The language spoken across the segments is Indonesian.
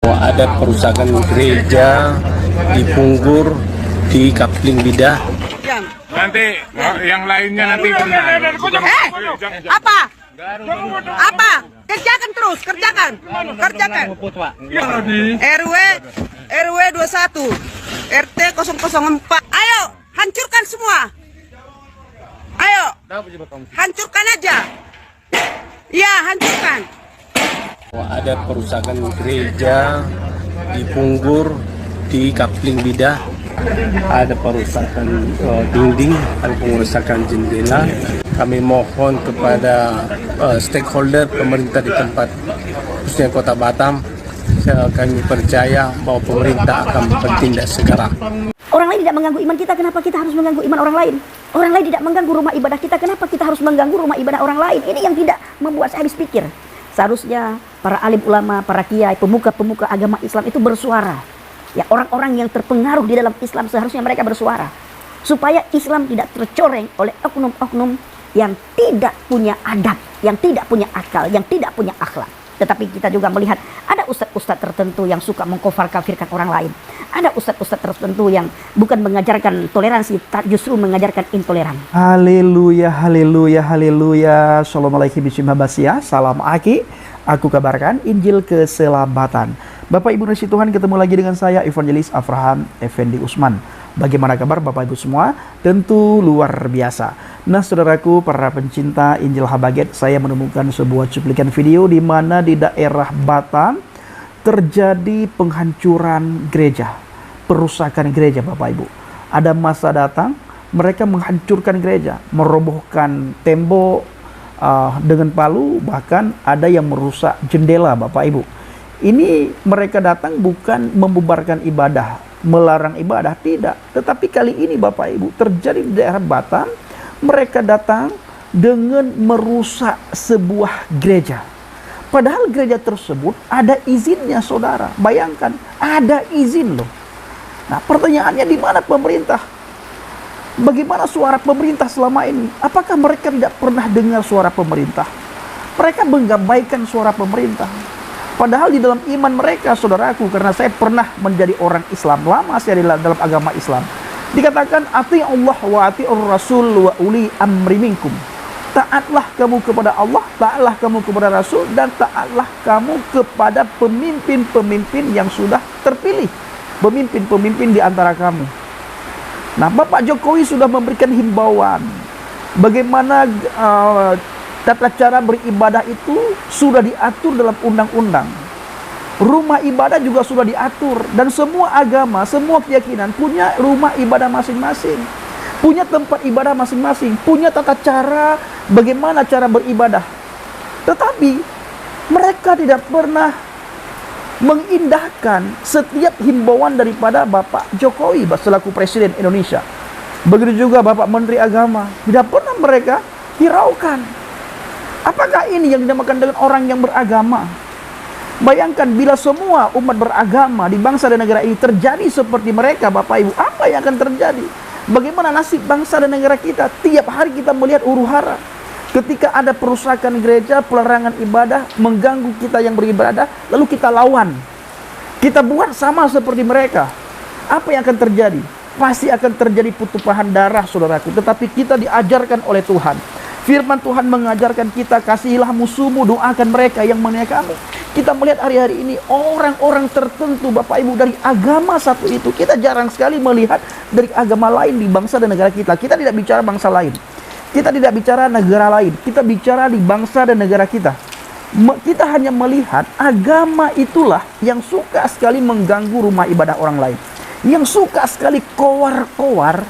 Ada perusakan gereja di Punggur, di Kapling Bidah. Nanti yang lainnya nanti. Apa? Apa? Kerjakan terus, kerjakan. RW 21, RT 004. Ayo, hancurkan semua. Ayo, hancurkan aja. Iya, hancurkan. Ada perusakan gereja di Punggur, di Kapling Bidah. Ada perusakan dinding, ada pengerusakan jendela. Kami mohon kepada stakeholder pemerintah di tempat, khususnya Kota Batam. Kami percaya bahwa pemerintah akan bertindak segera. Orang lain tidak mengganggu iman kita, kenapa kita harus mengganggu iman orang lain? Orang lain tidak mengganggu rumah ibadah kita, kenapa kita harus mengganggu rumah ibadah orang lain? Ini yang tidak membuat saya habis pikir. Seharusnya para alim ulama, para kiai, pemuka-pemuka agama Islam itu bersuara. Ya, orang-orang yang terpengaruh di dalam Islam seharusnya mereka bersuara. Supaya Islam tidak tercoreng oleh oknum-oknum yang tidak punya adab, yang tidak punya akal, yang tidak punya akhlak. Tetapi kita juga melihat ada ustadz-ustadz tertentu yang suka mengkafir-kafirkan orang lain. Ada ustadz-ustadz tertentu yang bukan mengajarkan toleransi, justru mengajarkan intoleran. Haleluya, haleluya, haleluya. Assalamualaikum warahmatullahi. Salam Aki. Aku kabarkan Injil keselamatan. Bapak Ibu Nasi Tuhan, ketemu lagi dengan saya Evangelis Avraham Effendi Usman. Bagaimana kabar Bapak Ibu semua? Tentu luar biasa. Nah saudaraku, para pencinta Injil Habaget, saya menemukan sebuah cuplikan video di mana di daerah Batam terjadi penghancuran gereja, perusakan gereja Bapak Ibu. Ada masa datang, mereka menghancurkan gereja, merobohkan tembok dengan palu, bahkan ada yang merusak jendela Bapak Ibu. Ini mereka datang bukan membubarkan ibadah, melarang ibadah, tidak. Tetapi kali ini Bapak Ibu terjadi di daerah Batam, mereka datang dengan merusak sebuah gereja. Padahal gereja tersebut ada izinnya saudara. Bayangkan, ada izin loh. Nah pertanyaannya, di mana pemerintah? Bagaimana suara pemerintah selama ini? Apakah mereka tidak pernah dengar suara pemerintah? Mereka menggabaikan suara pemerintah. Padahal di dalam iman mereka, saudaraku, karena saya pernah menjadi orang Islam, lama saya dalam agama Islam, dikatakan ati Allah wa ati Rasul wa uli amri minkum. Taatlah kamu kepada Allah, taatlah kamu kepada Rasul, dan taatlah kamu kepada pemimpin-pemimpin yang sudah terpilih, pemimpin-pemimpin di antara kamu. Nah, Bapak Jokowi sudah memberikan himbauan bagaimana tata cara beribadah itu sudah diatur dalam undang-undang. Rumah ibadah juga sudah diatur, dan semua agama, semua keyakinan punya rumah ibadah masing-masing, punya tempat ibadah masing-masing, punya tata cara bagaimana cara beribadah. Tetapi mereka tidak pernah mengindahkan setiap himbauan daripada Bapak Jokowi selaku Presiden Indonesia. Begitu juga Bapak Menteri Agama, tidak pernah mereka hiraukan. Apakah ini yang dinamakan dengan orang yang beragama? Bayangkan bila semua umat beragama di bangsa dan negara ini terjadi seperti mereka Bapak Ibu, apa yang akan terjadi? Bagaimana nasib bangsa dan negara kita? Tiap hari kita melihat huru-hara. Ketika ada perusakan gereja, pelarangan ibadah, mengganggu kita yang beribadah, lalu kita lawan. Kita buat sama seperti mereka. Apa yang akan terjadi? Pasti akan terjadi pertumpahan darah saudaraku. Tetapi kita diajarkan oleh Tuhan. Firman Tuhan mengajarkan kita, kasihilah musuhmu, doakan mereka yang menganiaya kamu. Kita melihat hari-hari ini orang-orang tertentu Bapak Ibu dari agama satu itu. Kita jarang sekali melihat dari agama lain di bangsa dan negara kita. Kita tidak bicara bangsa lain. Kita tidak bicara negara lain. Kita bicara di bangsa dan negara kita. Kita hanya melihat agama itulah yang suka sekali mengganggu rumah ibadah orang lain. Yang suka sekali kowar-kowar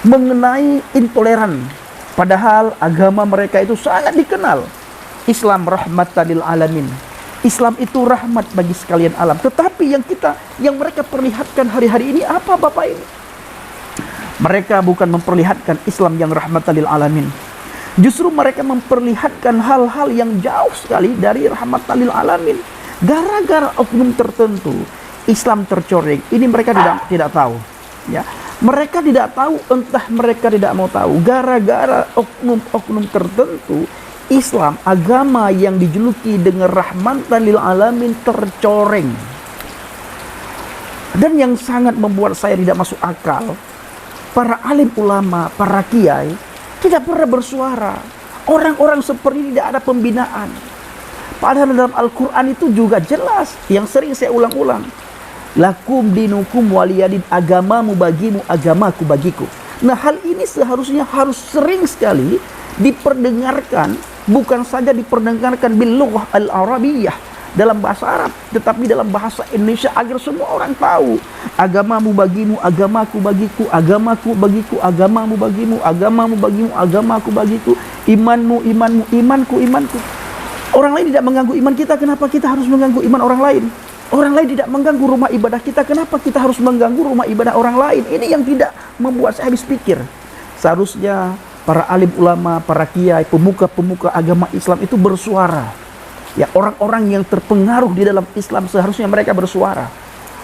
mengenai intoleran. Padahal agama mereka itu sangat dikenal. Islam rahmatan lil alamin. Islam itu rahmat bagi sekalian alam. Tetapi yang mereka perlihatkan hari-hari ini apa Bapak ini? Mereka bukan memperlihatkan Islam yang rahmatan lil alamin. Justru mereka memperlihatkan hal-hal yang jauh sekali dari rahmatan lil alamin. Gara-gara oknum tertentu, Islam tercoreng. Ini mereka tidak tahu. Ya. Mereka tidak tahu, entah mereka tidak mau tahu. Gara-gara oknum-oknum tertentu, Islam, agama yang dijuluki dengan rahmatan lil alamin, tercoreng. Dan yang sangat membuat saya tidak masuk akal, para alim ulama, para kiai tidak pernah bersuara. Orang-orang seperti ini tidak ada pembinaan. Padahal dalam Al-Quran itu juga jelas, yang sering saya ulang-ulang, lakum dinukum waliyadin, agamamu bagimu, agamaku bagiku. Nah, hal ini seharusnya harus sering sekali diperdengarkan, bukan saja diperdengarkan bil lughah al-arabiyyah, dalam bahasa Arab, tetapi dalam bahasa Indonesia, agar semua orang tahu agamamu bagimu, agamaku bagiku, agamaku bagiku, agamamu bagimu, agamamu bagimu, agamaku bagiku, imanmu, imanmu, imanku, imanku. Orang lain tidak mengganggu iman kita, kenapa kita harus mengganggu iman orang lain? Orang lain tidak mengganggu rumah ibadah kita, kenapa kita harus mengganggu rumah ibadah orang lain? Ini yang tidak membuat saya habis pikir. Seharusnya para alim ulama, para kiai, pemuka-pemuka agama Islam itu bersuara. Ya, orang-orang yang terpengaruh di dalam Islam seharusnya mereka bersuara.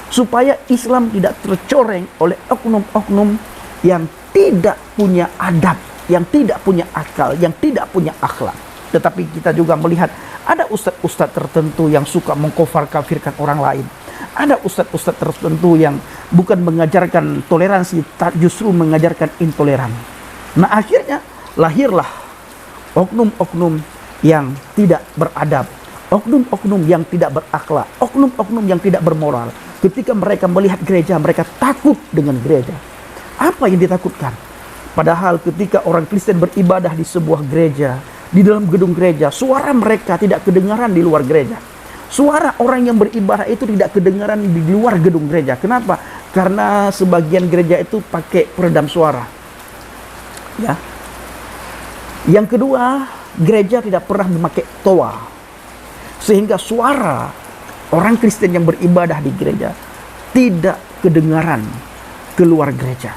Supaya Islam tidak tercoreng oleh oknum-oknum yang tidak punya adab, yang tidak punya akal, yang tidak punya akhlak. Tetapi kita juga melihat ada ustadz-ustadz tertentu yang suka mengkafir-kafirkan orang lain. Ada ustadz-ustadz tertentu yang bukan mengajarkan toleransi, justru mengajarkan intoleran. Nah, akhirnya lahirlah oknum-oknum yang tidak beradab, oknum-oknum yang tidak berakhlak, oknum-oknum yang tidak bermoral. Ketika mereka melihat gereja, mereka takut dengan gereja. Apa yang ditakutkan? Padahal ketika orang Kristen beribadah di sebuah gereja, di dalam gedung gereja, suara mereka tidak kedengaran di luar gereja. Suara orang yang beribadah itu tidak kedengaran di luar gedung gereja. Kenapa? Karena sebagian gereja itu pakai peredam suara. Ya. Yang kedua, gereja tidak pernah memakai toa. Sehingga suara orang Kristen yang beribadah di gereja tidak kedengaran keluar gereja.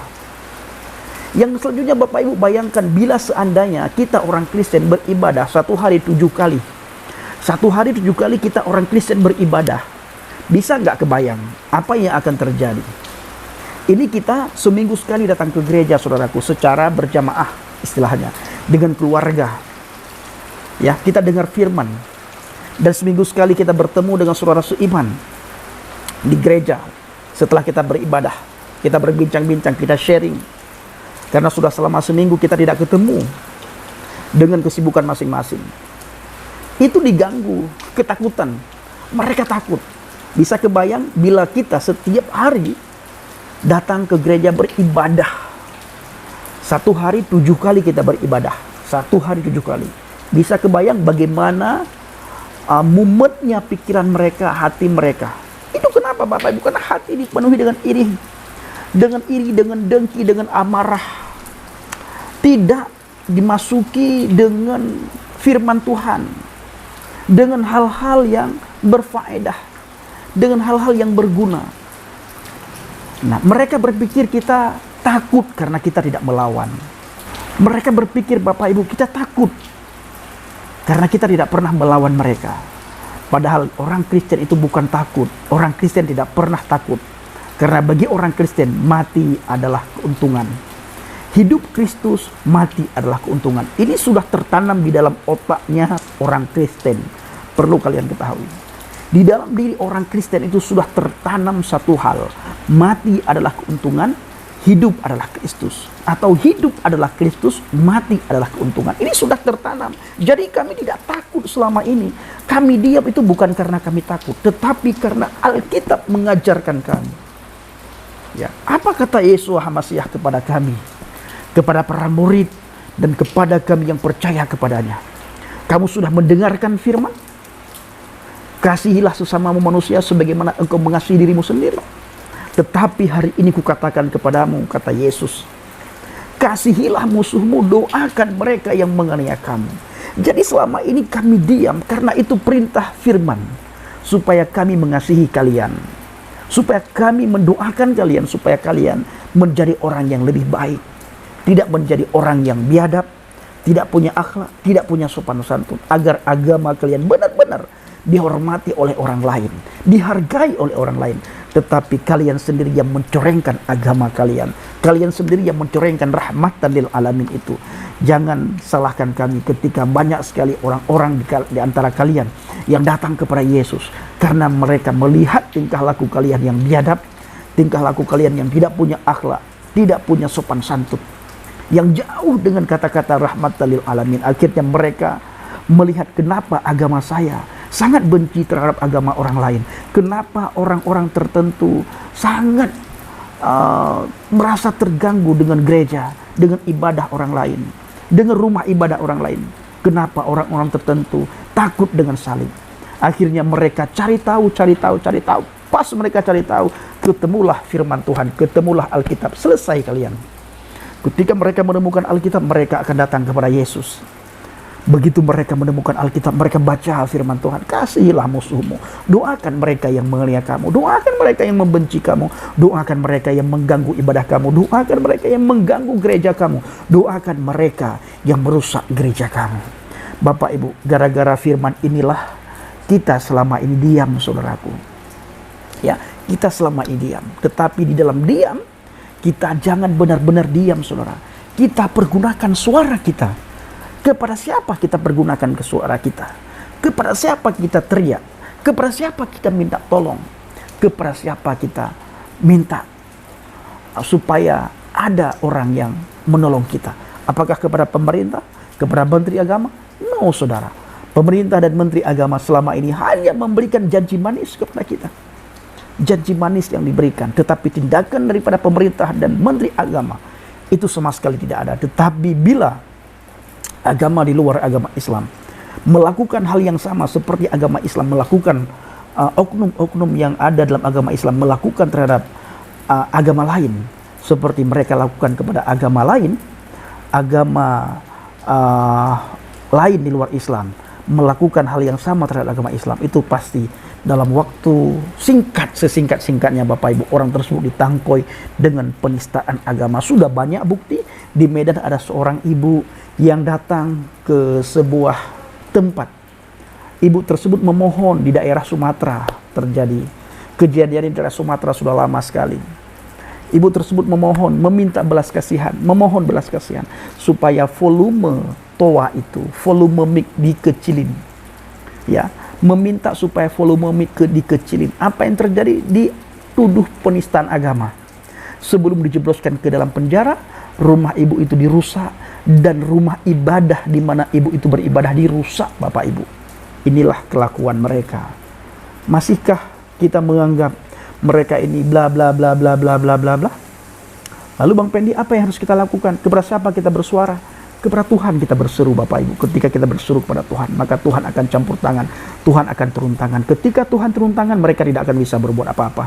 Yang selanjutnya, Bapak Ibu bayangkan bila seandainya kita orang Kristen beribadah 1 hari 7 kali. 1 hari 7 kali kita orang Kristen beribadah. Bisa nggak kebayang apa yang akan terjadi? Ini kita seminggu sekali datang ke gereja, saudaraku, secara berjamaah istilahnya, dengan keluarga. Ya, kita dengar firman. Dan seminggu sekali kita bertemu dengan saudara seiman di gereja. Setelah kita beribadah, kita berbincang-bincang, kita sharing. Karena sudah selama seminggu kita tidak ketemu dengan kesibukan masing-masing. Itu diganggu, ketakutan. Mereka takut. Bisa kebayang bila kita setiap hari datang ke gereja beribadah. 1 hari 7 kali kita beribadah. 1 hari 7 kali. Bisa kebayang bagaimana mumetnya pikiran mereka, hati mereka. Itu kenapa Bapak Ibu? Karena hati dipenuhi dengan iri. Dengan iri, dengan dengki, dengan amarah. Tidak dimasuki dengan firman Tuhan. Dengan hal-hal yang berfaedah. Dengan hal-hal yang berguna. Nah, mereka berpikir kita takut karena kita tidak melawan. Mereka berpikir, Bapak Ibu, kita takut karena kita tidak pernah melawan mereka. Padahal orang Kristen itu bukan takut. Orang Kristen tidak pernah takut. Karena bagi orang Kristen, mati adalah keuntungan. Hidup Kristus, mati adalah keuntungan. Ini sudah tertanam di dalam otaknya orang Kristen. Perlu kalian ketahui. Di dalam diri orang Kristen itu sudah tertanam satu hal. Mati adalah keuntungan, hidup adalah Kristus. Atau hidup adalah Kristus, mati adalah keuntungan. Ini sudah tertanam. Jadi kami tidak takut selama ini. Kami diam itu bukan karena kami takut, tetapi karena Alkitab mengajarkan kami. Ya, apa kata Yeshua HaMasiah kepada kami, kepada para murid, dan kepada kami yang percaya kepadanya? Kamu sudah mendengarkan firman? Kasihilah sesamamu manusia sebagaimana engkau mengasihi dirimu sendiri. Tetapi hari ini kukatakan kepadamu, kata Yesus, kasihilah musuhmu, doakan mereka yang menganiaya kamu. Jadi selama ini kami diam karena itu perintah firman, supaya kami mengasihi kalian, supaya kami mendoakan kalian, supaya kalian menjadi orang yang lebih baik, tidak menjadi orang yang biadab, tidak punya akhlak, tidak punya sopan santun, agar agama kalian benar-benar dihormati oleh orang lain, dihargai oleh orang lain. Tetapi kalian sendiri yang mencorengkan agama kalian. Kalian sendiri yang mencorengkan rahmatan lil alamin itu. Jangan salahkan kami ketika banyak sekali orang-orang di antara kalian yang datang kepada Yesus. Karena mereka melihat tingkah laku kalian yang biadab, tingkah laku kalian yang tidak punya akhlak, tidak punya sopan santun, yang jauh dengan kata-kata rahmatan lil alamin. Akhirnya mereka melihat kenapa agama saya sangat benci terhadap agama orang lain. Kenapa orang-orang tertentu sangat merasa terganggu dengan gereja, dengan ibadah orang lain, dengan rumah ibadah orang lain. Kenapa orang-orang tertentu takut dengan salib. Akhirnya mereka cari tahu. Pas mereka cari tahu, ketemulah firman Tuhan, ketemulah Alkitab. Selesai kalian. Ketika mereka menemukan Alkitab, mereka akan datang kepada Yesus. Begitu mereka menemukan Alkitab, mereka baca firman Tuhan. Kasihilah musuhmu. Doakan mereka yang menghina kamu. Doakan mereka yang membenci kamu. Doakan mereka yang mengganggu ibadah kamu. Doakan mereka yang mengganggu gereja kamu. Doakan mereka yang merusak gereja kamu. Bapak Ibu, gara-gara firman inilah kita selama ini diam, saudaraku. Ya, kita selama ini diam. Tetapi di dalam diam, kita jangan benar-benar diam, saudara. Kita pergunakan suara kita. Kepada siapa kita pergunakan ke suara kita? Kepada siapa kita teriak? Kepada siapa kita minta tolong? Kepada siapa kita minta supaya ada orang yang menolong kita? Apakah kepada pemerintah? Kepada menteri agama? No, saudara. Pemerintah dan menteri agama selama ini hanya memberikan janji manis kepada kita. Janji manis yang diberikan. Tetapi tindakan daripada pemerintah dan menteri agama itu sama sekali tidak ada. Tetapi bila agama di luar agama Islam melakukan hal yang sama seperti agama Islam melakukan, oknum-oknum yang ada dalam agama Islam melakukan terhadap agama lain seperti mereka lakukan kepada agama lain, lain di luar Islam melakukan hal yang sama terhadap agama Islam, itu pasti dalam waktu singkat, sesingkat-singkatnya Bapak Ibu, orang tersebut ditangkoi dengan penistaan agama. Sudah banyak bukti. Di Medan ada seorang ibu yang datang ke sebuah tempat. Ibu tersebut memohon di daerah Sumatera terjadi. Kejadian di daerah Sumatera sudah lama sekali. Ibu tersebut meminta belas kasihan, memohon belas kasihan supaya volume toa itu, volume mic dikecilin. Ya, meminta supaya volume mic dikecilin. Apa yang terjadi? Dituduh penistaan agama. Sebelum dijebloskan ke dalam penjara, rumah ibu itu dirusak dan rumah ibadah di mana ibu itu beribadah dirusak, Bapak Ibu. Inilah kelakuan mereka. Masihkah kita menganggap mereka ini bla bla bla bla bla bla bla bla? Lalu Bang Pendi, apa yang harus kita lakukan? Kepada siapa kita bersuara? Kepada Tuhan kita berseru, Bapak Ibu. Ketika kita berseru kepada Tuhan, maka Tuhan akan campur tangan. Tuhan akan turun tangan. Ketika Tuhan turun tangan, mereka tidak akan bisa berbuat apa-apa.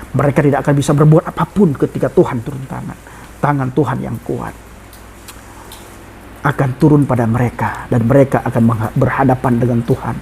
Mereka tidak akan bisa berbuat apapun ketika Tuhan turun tangan. Tangan Tuhan yang kuat akan turun pada mereka. Dan mereka akan berhadapan dengan Tuhan.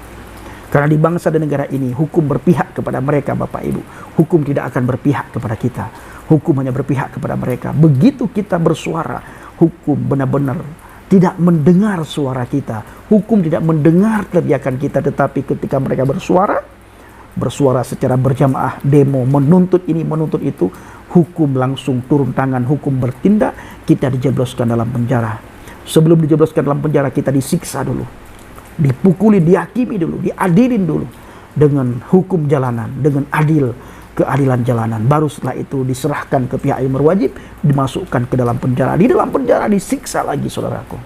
Karena di bangsa dan negara ini, hukum berpihak kepada mereka, Bapak Ibu. Hukum tidak akan berpihak kepada kita. Hukum hanya berpihak kepada mereka. Begitu kita bersuara, hukum benar-benar tidak mendengar suara kita. Hukum tidak mendengar teriakan kita. Tetapi ketika mereka bersuara secara berjamaah, demo, menuntut ini, menuntut itu, hukum langsung turun tangan, hukum bertindak, kita dijebloskan dalam penjara. Sebelum dijebloskan dalam penjara, kita disiksa dulu, dipukuli, dihakimi dulu, diadilin dulu dengan hukum jalanan, dengan keadilan jalanan. Baru setelah itu diserahkan ke pihak yang berwajib, dimasukkan ke dalam penjara. Di dalam penjara disiksa lagi, saudaraku.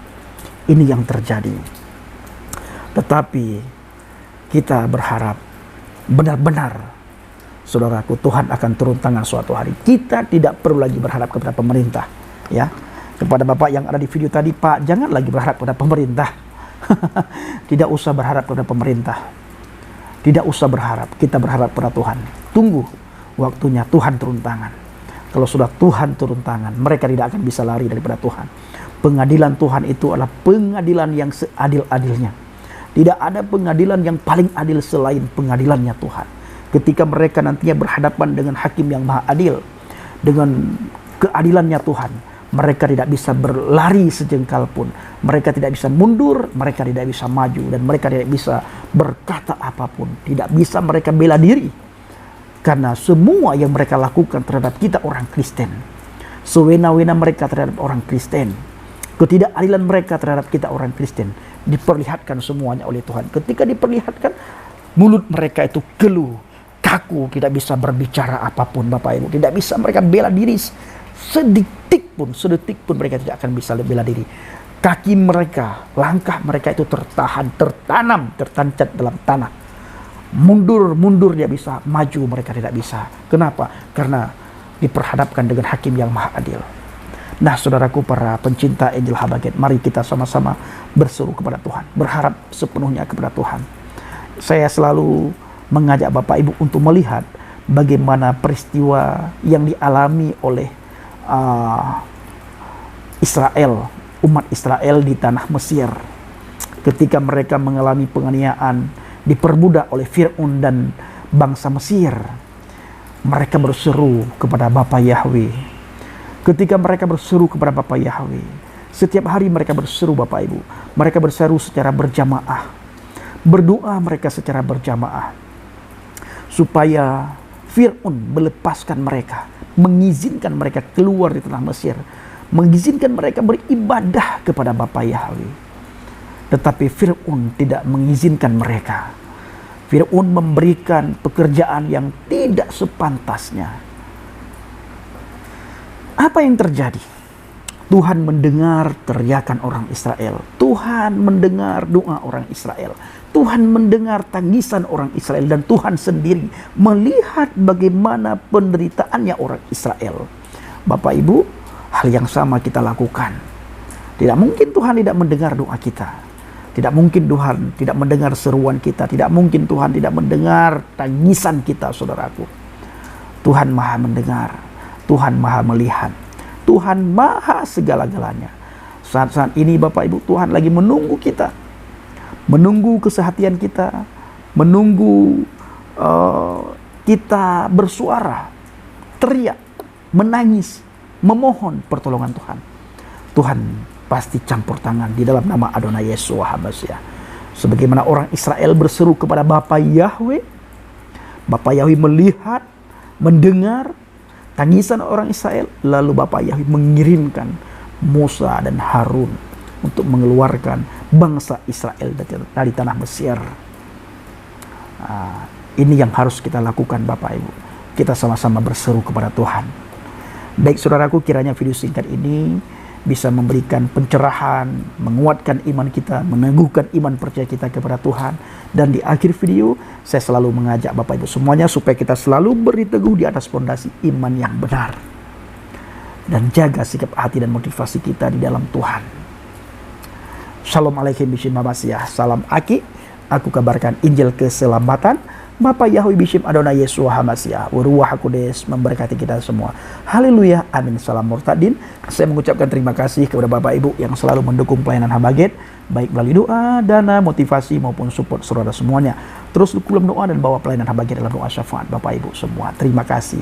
Ini yang terjadi. Tetapi kita berharap benar-benar, saudaraku, Tuhan akan turun tangan suatu hari. Kita tidak perlu lagi berharap kepada pemerintah. Ya, kepada Bapak yang ada di video tadi, Pak, jangan lagi berharap kepada pemerintah. Tidak usah berharap kepada pemerintah. Tidak usah berharap. Kita berharap pada Tuhan. Tunggu waktunya Tuhan turun tangan. Kalau sudah Tuhan turun tangan, mereka tidak akan bisa lari daripada Tuhan. Pengadilan Tuhan itu adalah pengadilan yang seadil-adilnya. Tidak ada pengadilan yang paling adil selain pengadilannya Tuhan. Ketika mereka nantinya berhadapan dengan hakim yang maha adil, dengan keadilannya Tuhan, Mereka tidak bisa berlari sejengkal pun. Mereka tidak bisa mundur, mereka tidak bisa maju, dan mereka tidak bisa berkata apapun. Tidak bisa mereka bela diri. Karena semua yang mereka lakukan terhadap kita orang Kristen, sewena-wena mereka terhadap orang Kristen, ketidakadilan mereka terhadap kita orang Kristen, diperlihatkan semuanya oleh Tuhan. Ketika diperlihatkan, mulut mereka itu keluh, kaku, tidak bisa berbicara apapun Bapak Ibu. Tidak bisa mereka bela diri sedetik pun mereka tidak akan bisa bela diri. Kaki mereka, langkah mereka itu tertanam, tertancap dalam tanah. Mundur dia bisa, maju mereka tidak bisa. Kenapa? Karena diperhadapkan dengan hakim yang maha adil. Nah, saudaraku para pencinta Injil Habaget, mari kita sama-sama berseru kepada Tuhan, berharap sepenuhnya kepada Tuhan. Saya selalu mengajak Bapak Ibu untuk melihat bagaimana peristiwa yang dialami oleh Israel, umat Israel di tanah Mesir, ketika mereka mengalami penganiayaan, diperbudak oleh Fir'aun dan bangsa Mesir. Mereka berseru kepada Bapa Yahweh. Ketika mereka berseru kepada Bapa Yahweh, setiap hari mereka berseru Bapak Ibu. Mereka berseru secara berjamaah, berdoa mereka secara berjamaah, supaya Fir'aun melepaskan mereka, mengizinkan mereka keluar di tanah Mesir, mengizinkan mereka beribadah kepada Bapa Yahweh. Tetapi Fir'aun tidak mengizinkan mereka. Fir'aun memberikan pekerjaan yang tidak sepantasnya. Apa yang terjadi? Tuhan mendengar teriakan orang Israel. Tuhan mendengar doa orang Israel. Tuhan mendengar tangisan orang Israel, dan Tuhan sendiri melihat bagaimana penderitaannya orang Israel. Bapak Ibu, hal yang sama kita lakukan. Tidak mungkin Tuhan tidak mendengar doa kita. Tidak mungkin Tuhan tidak mendengar seruan kita. Tidak mungkin Tuhan tidak mendengar tangisan kita, saudaraku. Tuhan maha mendengar. Tuhan maha melihat. Tuhan maha segala-galanya. Saat-saat ini Bapak Ibu, Tuhan lagi menunggu kita. Menunggu kesehatian kita, menunggu kita bersuara, teriak, menangis, memohon pertolongan Tuhan. Tuhan pasti campur tangan di dalam nama Adonai Yeshua HaMashiach. Sebagaimana orang Israel berseru kepada Bapa Yahweh, Bapa Yahweh melihat, mendengar tangisan orang Israel, lalu Bapa Yahweh mengirimkan Musa dan Harun untuk mengeluarkan bangsa Israel dari tanah Mesir. Ini yang harus kita lakukan Bapak Ibu. Kita sama-sama berseru kepada Tuhan. Baik saudaraku, kiranya video singkat ini bisa memberikan pencerahan, menguatkan iman kita, meneguhkan iman percaya kita kepada Tuhan. Dan di akhir video, saya selalu mengajak Bapak Ibu semuanya supaya kita selalu berteguh di atas fondasi iman yang benar. Dan jaga sikap hati dan motivasi kita di dalam Tuhan. Shalom alaikum bishim mabasiyah. Salam Aki. Aku kabarkan Injil keselamatan. Bapa Yahweh bishim Adonai Yeshua HaMashiach. Ruach HaKudes memberkati kita semua. Haleluya. Amin. Salam murtadin. Saya mengucapkan terima kasih kepada Bapak Ibu yang selalu mendukung pelayanan Habaget, baik melalui doa, dana, motivasi maupun support saudara semuanya. Terus dalam doa dan bawa pelayanan Habaget dalam doa syafaat Bapak Ibu semua. Terima kasih.